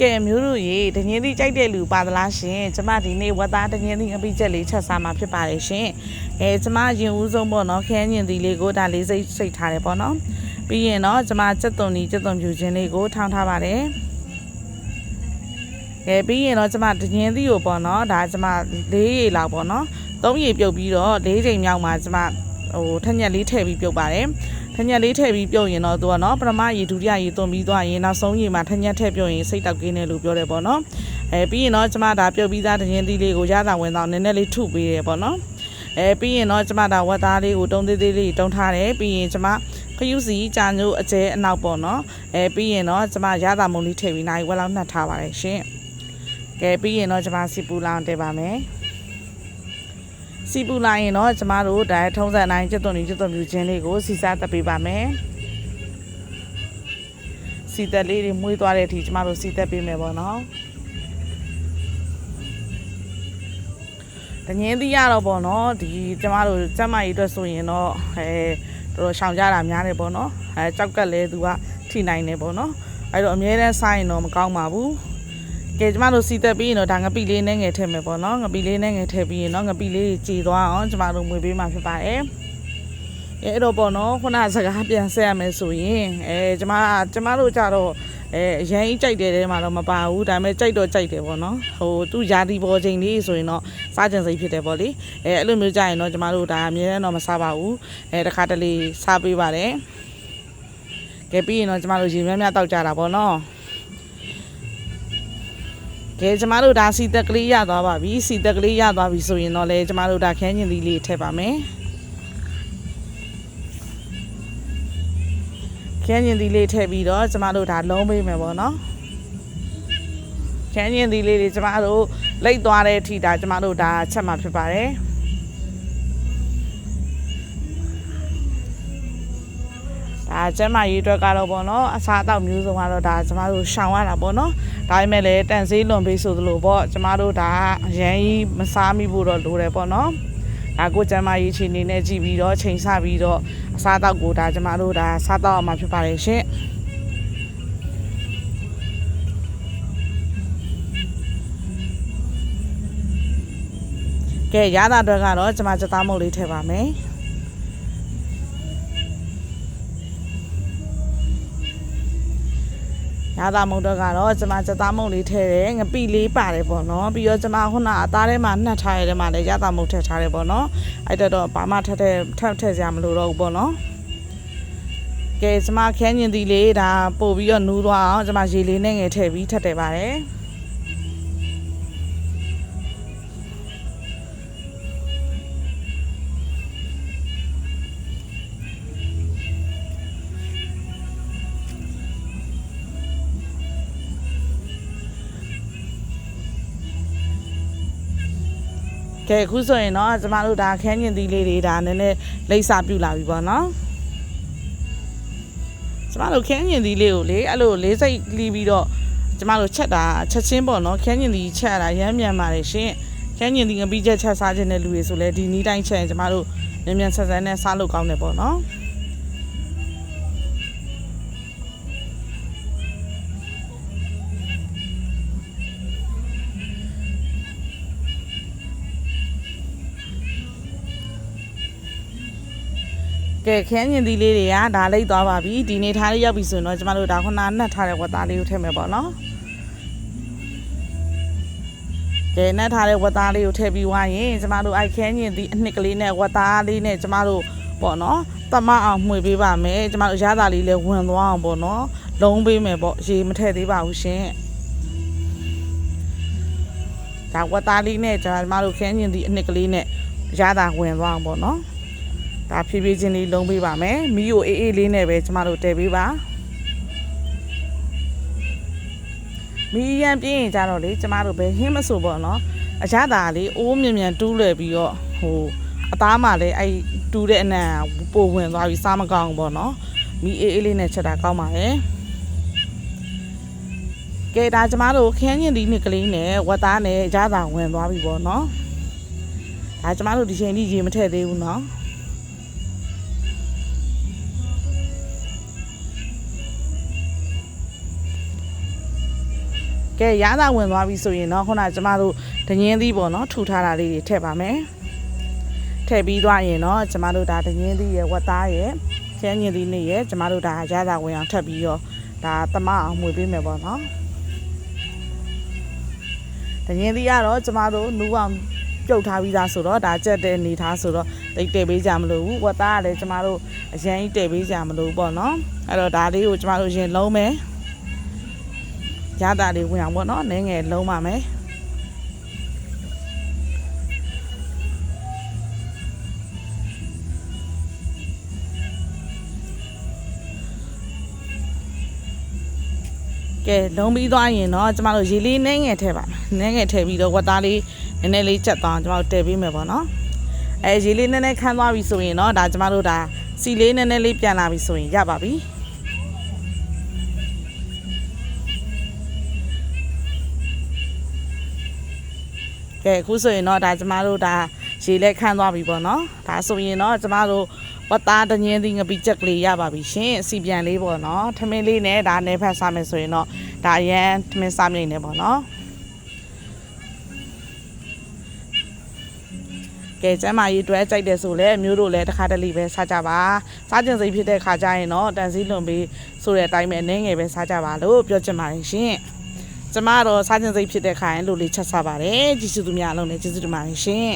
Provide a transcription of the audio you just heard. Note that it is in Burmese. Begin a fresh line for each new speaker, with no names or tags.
ကဲမျိုးတို့ရေတငင်းသီးကြိုက်တဲ့လူပါသလားရှင်ကျမဒီနေ့ဝတ်သားတငင်းသီးငပိချက်လေးချက်စားမှာဖြစ်ပါတယ်ရှင်ကျမရင်ဦးဆုံးပေါ့နော်ခရမ်းညင်သီးလေးကိုဒါလေးစိတ်ထားတယ်ပေါ့နော်ပြီးရင်တော့ကျမစက်သွန်ဖြူခြင်းလေးကိုထောင်းထားပါတယ်ပြီးရင်တော့ကျမတငင်းသီးကိုပေါ့နော်ဒါကျမ၄ရေလောက်ပေါ့နော်၃ရေပြုတ်ပြီးတော့၄ချိန်မြောက်မှာကျမထက်ညက်လေးထည့်ပြီးပြုတ်ပါတယ်ထညက်လေးထည့်ပြီးပြုတ်ရင်တော့သူကနော်ပထမရေဒုတိယရေသွန်ပြီးသွားရင်နောက်ဆုံးရေမှာထညက်ထည့်ပြုတ်ရင်စိတ်တောက်ကင်းတယ်လို့ပြောတယ်ပေါ့နော်ပြီးရင်တော့ကျမဒါပြုတ်ပြီးသားတရင်သီးလေးကိုရတာဝင်တော့နည်းနည်းလေးထုပေးတယ်ပေါ့နော်ပြီးရင်တော့ကျမဒါဝက်သားလေးကိုတုံးသေးသေးလေးတုံးထားတယ်ပြီးရင်ကျမခရုစီကြာညို့အကျဲအနောက်ပေါ့နော်ပြီးရင်တော့ကျမရတာမုံလေးထည့်ပြီးနိုင်ဝက်လောက်နှက်ထားပါတယ်ရှင်ပြီးရင်တော့ကျမစီပူလောင်တည်ပါမယ်စီပူလိုက်ရင်တော့ကျမတို့ဒါထုံးစံတိုင်းကျွတ်သွန်ပြူချင်းလေးကိုစီစားတက်ပေးပါမယ်စီတက်လေးတွေမွေးသွားတဲ့အထိကျမတို့စီတက်ပေးမယ်ပေါ့နော်တငင်းသီးရတော့ပေါ့နော်ဒီကျမတို့စက်မကြီးအတွက်ဆိုရင်တော့တော်တော်ရှောင်ကြတာများတယ်ပေါ့နော်ကြောက်ကက်လဲသူကထိနိုင်တယ်ပေါ့နော်အဲ့တော့အများနဲ့စားရင်တော့မကောင်းပါဘူးကဲကျမတို့စီတက်ပြီးရင်တော့ဒါငပိလေးနဲ့ငယ်ထည့်မယ်ပေါ့နော်ငပိလေးနဲ့ငယ်ထည့်ပြီးရင်တော့ငပိလေးကြည်သွားအောင်ကျမတို့မွေပေးမှာဖြစ်ပါတယ်အဲ့တော့ပေါ့နော်ခုနစကားပြန်ဆက်ရမယ်ဆိုရင်ကျမတို့ကြတော့အရင်ကြိုက်တယ်ထဲမှာတော့မပါဘူးဒါပေမဲ့ကြိုက်တော့ကြိုက်တယ်ပေါ့နော်သူ့ယာတီပေါ်ချိန်လေးဆိုရင်တော့စားကြင်စိတ်ဖြစ်တယ်ပေါ့လေအဲ့လိုမျိုးကြရင်တော့ကျမတို့ဒါအမြဲတမ်းတော့မစားပါဘူးတခါတလေစားပေးပါတယ်ကဲပြီးရင်တော့ကျမတို့ရေများတောက်ကြတာပေါ့နော်ကဲကျမတို့ဒါစီတက်ကလေးရသွားပါပြီစီတက်ကလေးရသွားပြီဆိုရင်တော့လေကျမတို့ဒါခရမ်းညင်သီးလေးထည့်ပါမယ်ခရမ်းညင်သီးလေးထည့်ပြီးတော့ကျမတို့ဒါလုံးပေးမယ်ပေါ့နော်ခရမ်းညင်သီးလေးတွေကျမတို့လိတ်သွားတဲ့အထိဒါကျမတို့ဒါချက်မှာဖြစ်ပါတယ်ဒါကျမရေးအတွက်ကတော့ပေါ့နော်အစားအသောက်မျိုးစုံကတော့ဒါကျမတို့ရှောင်ရတာပေါ့နော်ဒါပေမဲ့လည်းတန်ဆေးလွန်ပေးဆိုသလိုပေါ့ကျမတို့ဒါအရန်ကြီးမစားမိဖို့တော့လိုတယ်ပေါ့နော်ဒါကိုကျမရေးချိန်နေနဲ့ကြည့်ပြီးတော့ချိန်ဆပြီးတော့အစားအသောက်ကိုဒါကျမတို့ဒါစားတော့အောင်မှာဖြစ်ပါတယ်ရှင်ကဲရတာတွေကတော့ကျမစသားမုတ်လေးထည့်ပါမယ်ရတာမုတ်တော့ကတော့ကျမစသားမုတ်လေးထည့်တယ်ငပိလေးပါတယ်ပေါ့နော်ပြီးတော့ကျမခုနအသားထဲမှာနှက်ထားရတဲ့မှာလည်းရတာမုတ်ထည့်ထားတယ်ပေါ့နော်အဲ့တော့ဘာမှထပ်ထည့်စရာမလိုတော့ဘူးပေါ့နော်ကဲကျမခရမ်းညင်သီးလေးဒါပို့ပြီးတော့နူးသွားအောင်ကျမရေလေးနဲ့ငယ်ထည့်ပြီးထပ်တယ်ပါတယ်ကဲအခုဆိုရင်တော့ကျမတို့ဒါခရမ်းညင်သီးလေးတွေဒါနည်းနည်းလိမ့်စာပြူလာပြီပေါ့နော်ကျမတို့ခရမ်းညင်သီးလေးကိုလေအဲ့လိုလေးစိတ်လီးပြီးတော့ကျမတို့ချက်တာချက်ချင်းပေါ့နော်ခရမ်းညင်သီးချက်တာရမ်းမြန်ပါတယ်ရှင်ခရမ်းညင်သီးငပိချက်ချက်စားခြင်းတဲ့လူတွေဆိုလဲဒီနီးတိုင်းချက်ရင်ကျမတို့မြန်ဆန်နဲ့စားလို့ကောင်းတယ်ပေါ့နော်ကဲခရမ်းညင်သီးလေးတွေကဒါလိမ့်သွားပါပြီဒီနေ့ထားလေးရောက်ပြီဆိုရင်တော့ကျမတို့ဒါခုနနှက်ထားတဲ့ဝက်သားလေးကိုထည့်မယ်ပေါ့နော်ကဲနှက်ထားတဲ့ဝက်သားလေးကိုထည့်ပြီးွားရင်ကျမတို့ခရမ်းညင်သီးအနှစ်ကလေးနဲ့ဝက်သားလေးနဲ့ကျမတို့ပေါ့နော်သမအောင်မှွေပေးပါမယ်ကျမတို့ရတာလေးလည်းဝင်သွားအောင်ပေါ့နော်လုံးပေးမယ်ပေါ့ရေမထည့်သေးပါဘူးရှင်ဒါဝက်သားလေးနဲ့ကျမတို့ခရမ်းညင်သီးအနှစ်ကလေးနဲ့ရတာဝင်သွားအောင်ပေါ့နော်ဒါဖြည်းဖြည်းချင်းလေးလုံးပေးပါမယ်မီးကိုအေးအေးလေးနဲ့ပဲကျမတို့တည်ပေးပါမီးရမ်းပြင်းရင်ကြတော့လေကျမတို့ပဲဟင်းမဆိုပေါ့နော်အရသာလေးအိုးမြန်တူးလွယ်ပြီးတော့အသားမှလည်းအဲ့တူးတဲ့အနံ့ပိုဝင်သွားပြီးစားမကောင်းဘူးပေါ့နော်မီးအေးအေးလေးနဲ့ချက်တာကောင်းပါတယ်ကဲဒါကျမတို့ခရမ်းညင်သီးနှစ်ကလေးနဲ့ဝက်သားနဲ့အရသာဝင်သွားပြီပေါ့နော်ဒါကျမတို့ဒီချိန်ကြီးရေမထည့်သေးဘူးနော်က ကဲရသာဝင်သွားပြီဆိုရင်တော့ခုနကျမတို့ဒညင်းသီးပေါ့နော်ထူထားတာလေးတွေထည့်ပါမယ်ထည့်ပြီးသွားရင်တော့ကျမတို့ဒါဒညင်းသီးရဲ့ဝက်သားရဲ့ကျန်းညင်သီးနဲ့ရဲ့ကျမတို့ဒါရသာဝင်အောင်ထပ်ပြီးတော့ဒါသမအောင်မှုပေးမယ်ပေါ့နော်ဒညင်းသီးကတော့ကျမတို့နူးအောင်ပြုတ်ထားပြီးသားဆိုတော့ဒါကြက်တဲ့နေထားဆိုတော့တိတ်တည်ပေးကြမလို့ဘူးဝက်သားကလည်းကျမတို့အရင်တည်ပေးကြမလို့ပေါ့နော်အဲ့တော့ဒါလေးကိုကျမတို့ရင်လုံးမယ်ရတာလေးဝင်အောင်ပေါ့နော်နည်းငယ်လုံးပါမယ်ကဲလုံးပြီးသွားရင်တော့ကျမတို့ရေလေးနည်းငယ်ထည့်ပါမယ်နည်းငယ်ထည့်ပြီးတော့ဝက်သားလေးနည်းနည်းလေးချက်သွားကျမတို့တည်ပေးမယ်ပေါ့နော်အဲရေလေးနည်းနည်းခမ်းသွားပြီဆိုရင်တော့ဒါကျမတို့ဒါစီလေးနည်းနည်းလေးပြန်လာပြီဆိုရင်ရပါပြီကဲအခုဆိုရင်တော့ဒါကျမတို့ဒါရေလဲခမ်းသွားပြီပေါ့နော်ဒါဆိုရင်တော့ကျမတို့ဝတ်သားတညင်းသီးငပိချက်ကလေးရပါပြီရှင်စီပြန်လေးပေါ့နော်ထမင်းလေးနဲ့ဒါနယ်ဖက်စားမယ်ဆိုရင်တော့ဒါရန်ထမင်းစားမြိတ်နေပေါ့နော်ကဲကျမ်းမာရေးတွဲကြိုက်တယ်ဆိုလဲမျိုးတို့လည်းတစ်ခါတလေပဲစားကြပါစားကျင်စိတ်ဖြစ်တဲ့ခါကျရင်တော့တန်စည်းလွန်ပြီးဆိုတဲ့အတိုင်းပဲနည်းငယ်ပဲစားကြပါလို့ပြောချင်ပါတယ်ရှင်ကျမတော့စားကျင်စိတ်ဖြစ်တဲ့ခါရင်လို့လေးချက်စားပါတယ်ကျေးဇူးသူများအလုံးနဲ့ကျေးဇူးတင်ပါတယ်ရှင်